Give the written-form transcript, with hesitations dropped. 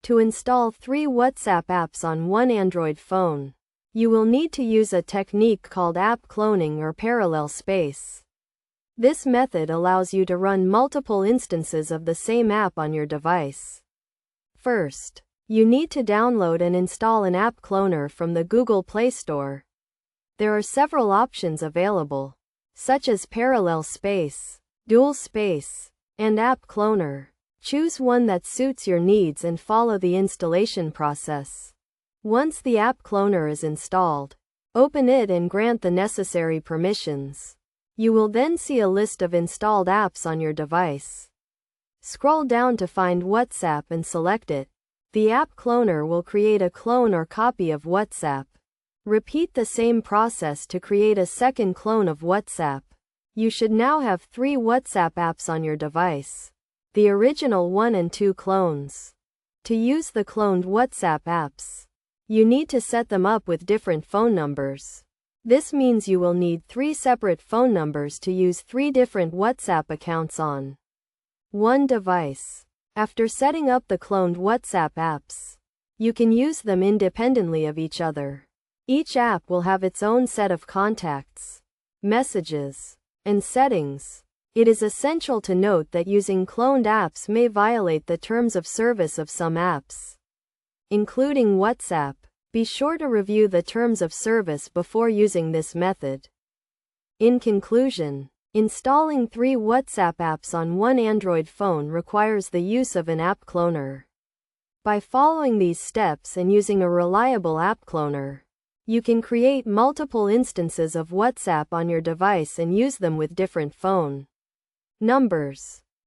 To install 3 WhatsApp apps on one Android phone, you will need to use a technique called app cloning or parallel space. This method allows you to run multiple instances of the same app on your device. First, you need to download and install an app cloner from the Google Play Store. There are several options available, such as parallel space, dual space, and app cloner. Choose one that suits your needs and follow the installation process. Once the app cloner is installed, open it and grant the necessary permissions. You will then see a list of installed apps on your device. Scroll down to find WhatsApp and select it. The app cloner will create a clone or copy of WhatsApp. Repeat the same process to create a second clone of WhatsApp. You should now have 3 WhatsApp apps on your device. The original 1 and 2 clones. To use the cloned WhatsApp apps, you need to set them up with different phone numbers. This means you will need 3 separate phone numbers to use 3 different WhatsApp accounts on one device. After setting up the cloned WhatsApp apps, you can use them independently of each other. Each app will have its own set of contacts, messages, and settings. It is essential to note that using cloned apps may violate the terms of service of some apps, including WhatsApp. Be sure to review the terms of service before using this method. In conclusion, installing 3 WhatsApp apps on one Android phone requires the use of an app cloner. By following these steps and using a reliable app cloner, you can create multiple instances of WhatsApp on your device and use them with different phone numbers.